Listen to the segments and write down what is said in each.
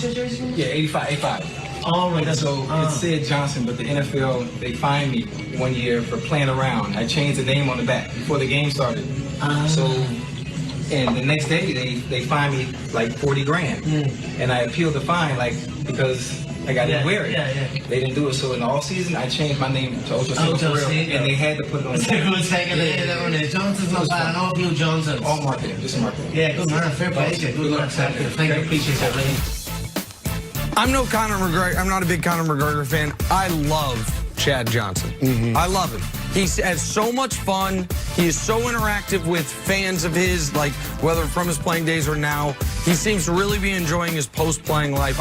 was your jersey? Yeah, 85. All right, that's So it said Johnson, but the NFL, they fined me 1 year for playing around. I changed the name on the back before the game started. So, and the next day they fined me like 40 grand. And I appealed the fine because I didn't wear it. They didn't do it. So in the off season, I changed my name to Ocho Cinco, and they had to put it on. Johnson's not bad. All blue Johnson. All marketing, just marketing. Yeah, good man. Fair play. Good luck. Thank you. Appreciate that, lady. I'm no Conor McGregor. I'm not a big Conor McGregor fan. I love Chad Johnson. I love him. He has so much fun. He is so interactive with fans of his, like whether from his playing days or now. He seems to really be enjoying his post-playing life.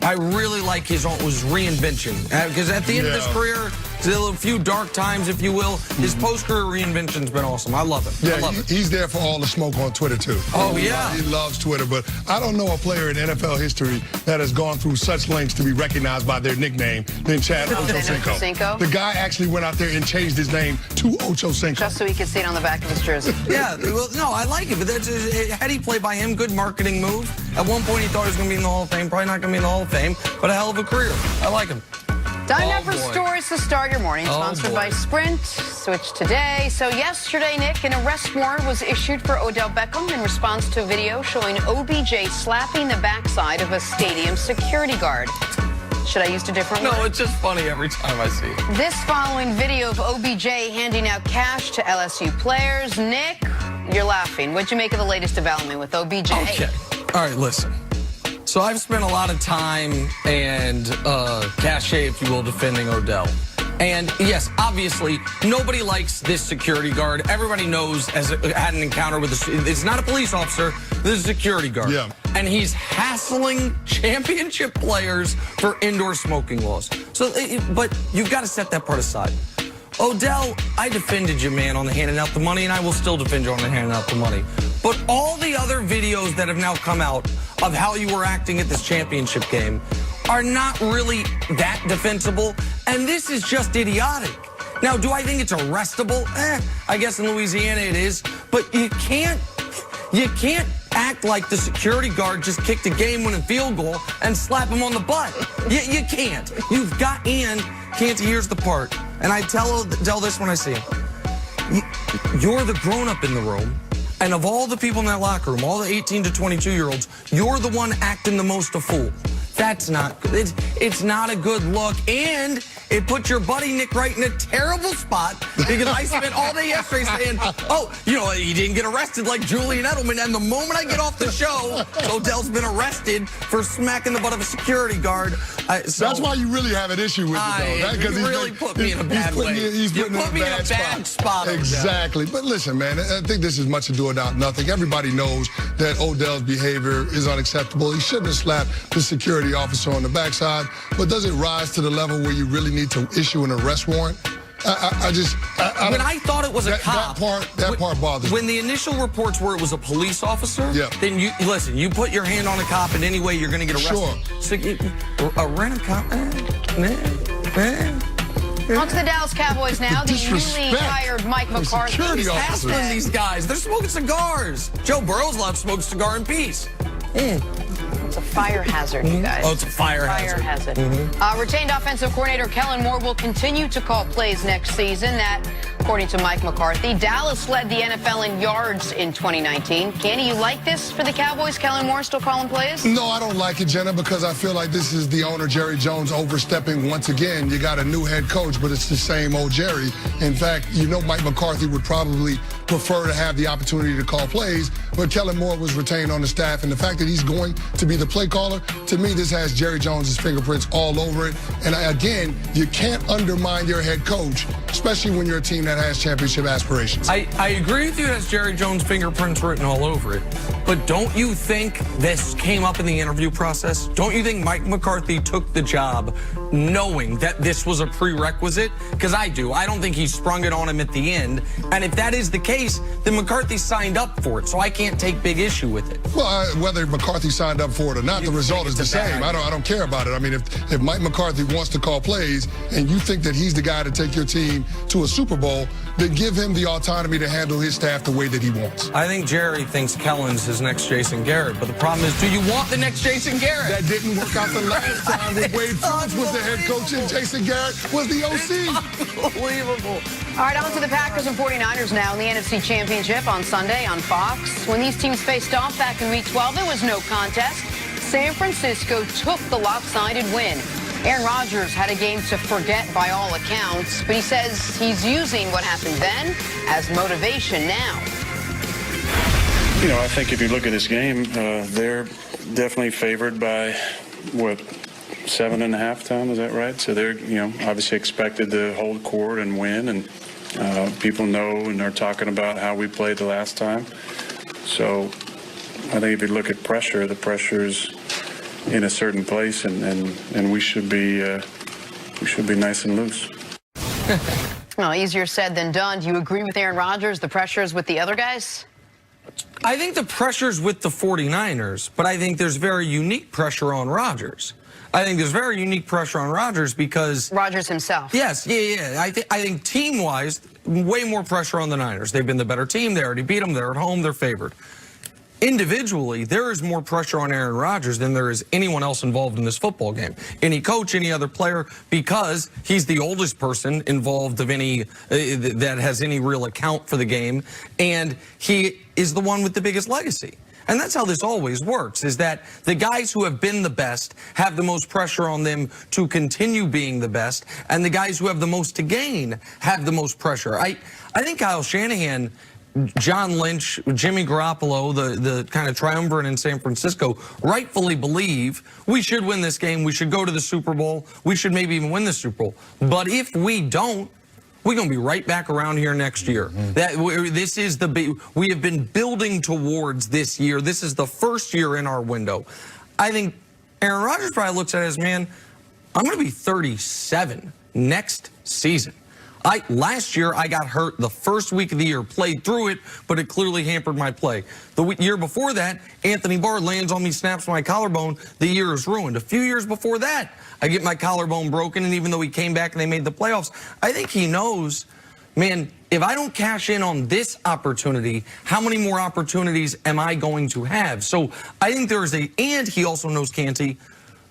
I really like his reinvention because at the end of his career, still a few dark times, if you will. His post-career reinvention's been awesome. I love it. Yeah, I love it. He's there for all the smoke on Twitter too. Oh yeah, he loves Twitter. But I don't know a player in NFL history that has gone through such lengths to be recognized by their nickname than Chad Ocho Cinco. The guy actually went out there and changed his name to Ocho Cinco just so he could see it on the back of his jersey. Yeah, well, no, I like it, but had he played by him, good marketing move. At one point, he thought he was going to be in the Hall of Fame. Probably not going to be in the Hall of Fame, but a hell of a career. I like him. Time now for stories to start your morning. Sponsored by Sprint. Switch today. So yesterday, Nick, an arrest warrant was issued for Odell Beckham in response to a video showing OBJ slapping the backside of a stadium security guard. Should I use a different word? No, it's just funny every time I see it. This following video of OBJ handing out cash to LSU players. Nick, you're laughing. What'd you make of the latest development with OBJ? Okay. All right, listen. So I've spent a lot of time and cachet, if you will, defending Odell. And yes, obviously, nobody likes this security guard. Everybody knows, as had an encounter with it's not a police officer, this is a security guard. Yeah. And he's hassling championship players for indoor smoking laws. So, but you've got to set that part aside. Odell, I defended you, man, on the handing out the money, and I will still defend you on the handing out the money. But all the other videos that have now come out of how you were acting at this championship game are not really that defensible, and this is just idiotic. Now, do I think it's arrestable? I guess in Louisiana it is, but you can't act like the security guard just kicked a game-winning field goal and slap him on the butt. You can't. You've got, and Canty, here's the part, and I tell this when I see him. You're the grown-up in the room, and of all the people in that locker room, all the 18 to 22-year-olds, you're the one acting the most a fool. That's not good. It's not a good look, and it put your buddy Nick Wright in a terrible spot because I spent all day yesterday saying, oh, you know, he didn't get arrested like Julian Edelman, and the moment I get off the show, Odell's been arrested for smacking the butt of a security guard. So that's why you really have an issue with it, though. Because he really put me in a bad way. He's put me in a bad spot. Exactly. But listen, man, I think this is much ado about nothing. Everybody knows that Odell's behavior is unacceptable. He shouldn't have slapped the security officer on the backside. But does it rise to the level where you really need to issue an arrest warrant? When I thought it was a cop, that part bothers me. When the initial reports were it was a police officer, then you put your hand on a cop in any way, you're going to get arrested. Sure. So a rent-a-cop, On to the Dallas Cowboys now. The newly hired Mike McCarthy. He's hassling these guys. They're smoking cigars. Joe Burrow's allowed to smoke a cigar in peace. It's a fire hazard, you guys. Oh, it's a fire hazard. Retained offensive coordinator Kellen Moore will continue to call plays next season. That, according to Mike McCarthy. Dallas led the NFL in yards in 2019. Canty, you like this for the Cowboys? Kellen Moore still calling plays? No, I don't like it, Jenna, because I feel like this is the owner, Jerry Jones, overstepping once again. You got a new head coach, but it's the same old Jerry. In fact, you know Mike McCarthy would probably prefer to have the opportunity to call plays, but Kellen Moore was retained on the staff, and the fact that he's going to be the play caller, to me, this has Jerry Jones' fingerprints all over it. And again, you can't undermine your head coach, especially when you're a team that has championship aspirations. I agree with you, it has Jerry Jones' fingerprints written all over it. But don't you think this came up in the interview process? Don't you think Mike McCarthy took the job knowing that this was a prerequisite? Because I do. I don't think he sprung it on him at the end. And if that is the case, then McCarthy signed up for it. So I can't take big issue with it. Well, whether McCarthy signed up for it or not, the result is the same. I don't care about it. I mean, if Mike McCarthy wants to call plays and you think that he's the guy to take your team to a Super Bowl, then give him the autonomy to handle his staff the way that he wants. I think Jerry thinks Kellen's his as next Jason Garrett. But the problem is, do you want the next Jason Garrett? That didn't work out the last time when Wade Phillips was the head coach and Jason Garrett was the OC. Unbelievable. All right, on to the Packers and 49ers now in the NFC Championship on Sunday on Fox. When these teams faced off back in Week 12, it was no contest. San Francisco took the lopsided win. Aaron Rodgers had a game to forget by all accounts, but he says he's using what happened then as motivation now. You know, I think if you look at this game, they're definitely favored by, what, 7.5 time, is that right? So they're, you know, obviously expected to hold court and win, and people know and are talking about how we played the last time. So I think if you look at pressure, the pressure's in a certain place, and we should be nice and loose. Well, easier said than done. Do you agree with Aaron Rodgers? The pressure is with the other guys? I think the pressure's with the 49ers, but I think there's very unique pressure on Rodgers. I think there's very unique pressure on Rodgers because... Rodgers himself. Yes, yeah. I think team-wise, way more pressure on the Niners. They've been the better team. They already beat them. They're at home. They're favored. Individually, there is more pressure on Aaron Rodgers than there is anyone else involved in this football game. Any coach, any other player, because he's the oldest person involved of any that has any real account for the game, and he is the one with the biggest legacy. And that's how this always works, is that the guys who have been the best have the most pressure on them to continue being the best, and the guys who have the most to gain have the most pressure. I think Kyle Shanahan, John Lynch, Jimmy Garoppolo, the kind of triumvirate in San Francisco, rightfully believe we should win this game. We should go to the Super Bowl. We should maybe even win the Super Bowl. But if we don't, we're going to be right back around here next year. This is we have been building towards this year. This is the first year in our window. I think Aaron Rodgers probably looks at it as, man, I'm going to be 37 next season. Last year, I got hurt the first week of the year, played through it, but it clearly hampered my play. The year before that, Anthony Barr lands on me, snaps my collarbone. The year is ruined. A few years before that, I get my collarbone broken, and even though he came back and they made the playoffs, I think he knows, man, if I don't cash in on this opportunity, how many more opportunities am I going to have? So I think there is and he also knows, Canty,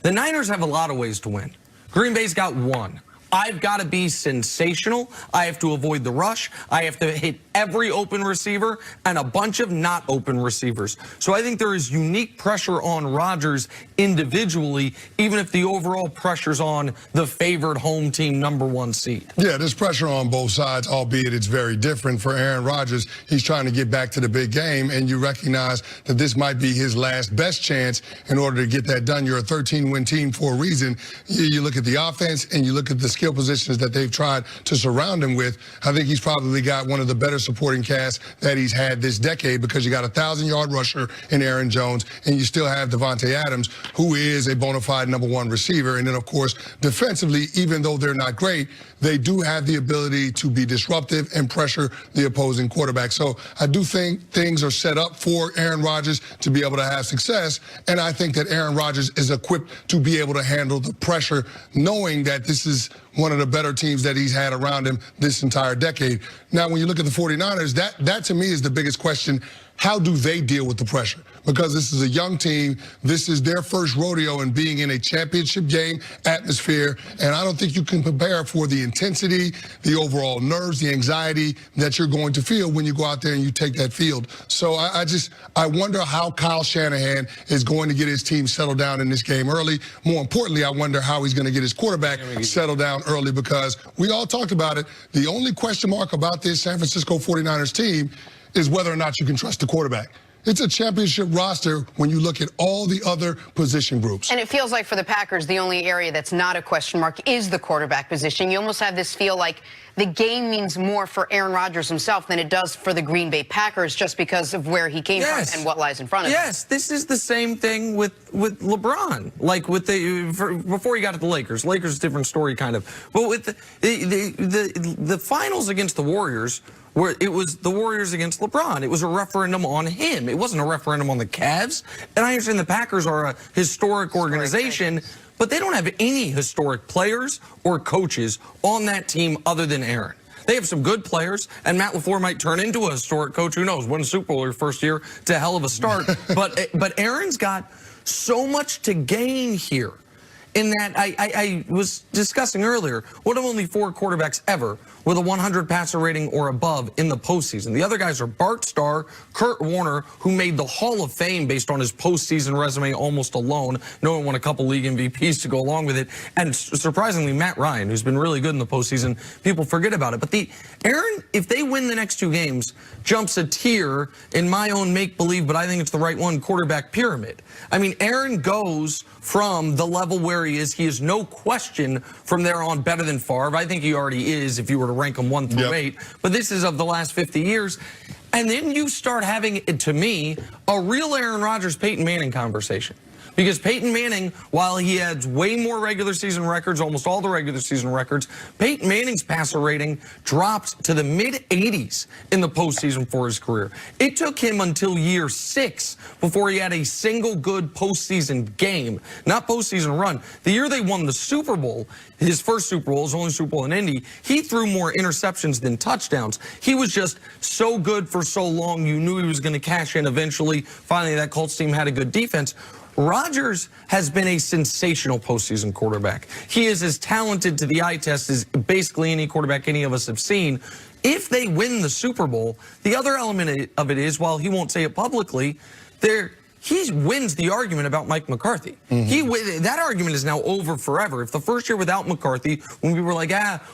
the Niners have a lot of ways to win. Green Bay's got one. I've got to be sensational. I have to avoid the rush. I have to hit every open receiver and a bunch of not open receivers. So I think there is unique pressure on Rodgers individually, even if the overall pressure's on the favored home team #1 seed. Yeah, there's pressure on both sides, albeit it's very different. For Aaron Rodgers, he's trying to get back to the big game, and you recognize that this might be his last best chance in order to get that done. You're a 13-win team for a reason. You look at the offense and you look at the skill positions that they've tried to surround him with. I think he's probably got one of the better supporting casts that he's had this decade, because you got a 1,000-yard rusher in Aaron Jones, and you still have Devontae Adams, who is a bona fide #1 receiver. And then, of course, defensively, even though they're not great, they do have the ability to be disruptive and pressure the opposing quarterback. So I do think things are set up for Aaron Rodgers to be able to have success, and I think that Aaron Rodgers is equipped to be able to handle the pressure, knowing that this is one of the better teams that he's had around him this entire decade. Now, when you look at the 49ers, that to me is the biggest question. How do they deal with the pressure? Because this is a young team. This is their first rodeo in being in a championship game atmosphere. And I don't think you can prepare for the intensity, the overall nerves, the anxiety that you're going to feel when you go out there and you take that field. So I wonder how Kyle Shanahan is going to get his team settled down in this game early. More importantly, I wonder how he's going to get his quarterback settled down early, because we all talked about it. The only question mark about this San Francisco 49ers team is whether or not you can trust the quarterback. It's a championship roster when you look at all the other position groups. And it feels like for the Packers, the only area that's not a question mark is the quarterback position. You almost have this feel like the game means more for Aaron Rodgers himself than it does for the Green Bay Packers, just because of where he came from and what lies in front of him. Yes, this is the same thing with LeBron. Like with before he got to the Lakers. Lakers, different story kind of. But with the finals against the Warriors, where it was the Warriors against LeBron. It was a referendum on him. It wasn't a referendum on the Cavs. And I understand the Packers are a historic organization, but they don't have any historic players or coaches on that team other than Aaron. They have some good players, and Matt LaFleur might turn into a historic coach. Who knows? Win a Super Bowl your first year. It's a hell of a start. but Aaron's got so much to gain here. In that, I was discussing earlier, one of only 4 quarterbacks ever with a 100 passer rating or above in the postseason. The other guys are Bart Starr, Kurt Warner, who made the Hall of Fame based on his postseason resume almost alone. No one won a couple league MVPs to go along with it. And surprisingly, Matt Ryan, who's been really good in the postseason, people forget about it. But Aaron, if they win the next 2 games, jumps a tier in my own make-believe, but I think it's the right one, quarterback pyramid. I mean, Aaron goes from the level where he is no question from there on better than Favre. I think he already is if you were to rank him 1 through 8. But this is of the last 50 years. And then you start having, to me, a real Aaron Rodgers, Peyton Manning conversation. Because Peyton Manning, while he has way more regular season records, almost all the regular season records, Peyton Manning's passer rating dropped to the mid-80s in the postseason for his career. It took him until year 6 before he had a single good postseason game, not postseason run. The year they won the Super Bowl, his first Super Bowl, his only Super Bowl in Indy, he threw more interceptions than touchdowns. He was just so good for so long, you knew he was going to cash in eventually. Finally, that Colts team had a good defense. Rodgers has been a sensational postseason quarterback. He is as talented to the eye test as basically any quarterback any of us have seen. If they win the Super Bowl, the other element of it is, while he won't say it publicly, he wins the argument about Mike McCarthy. That argument is now over forever. If the first year without McCarthy, when we were like,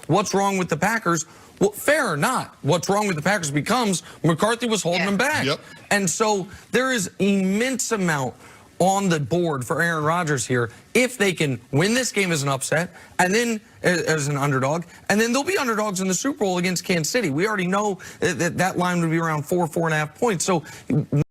what's wrong with the Packers? Well, fair or not, what's wrong with the Packers becomes McCarthy was holding them back. And so there is immense amount on the board for Aaron Rodgers here if they can win this game as an upset and then as an underdog, and then they'll be underdogs in the Super Bowl against Kansas City. We already know that line would be around 4.5 points. So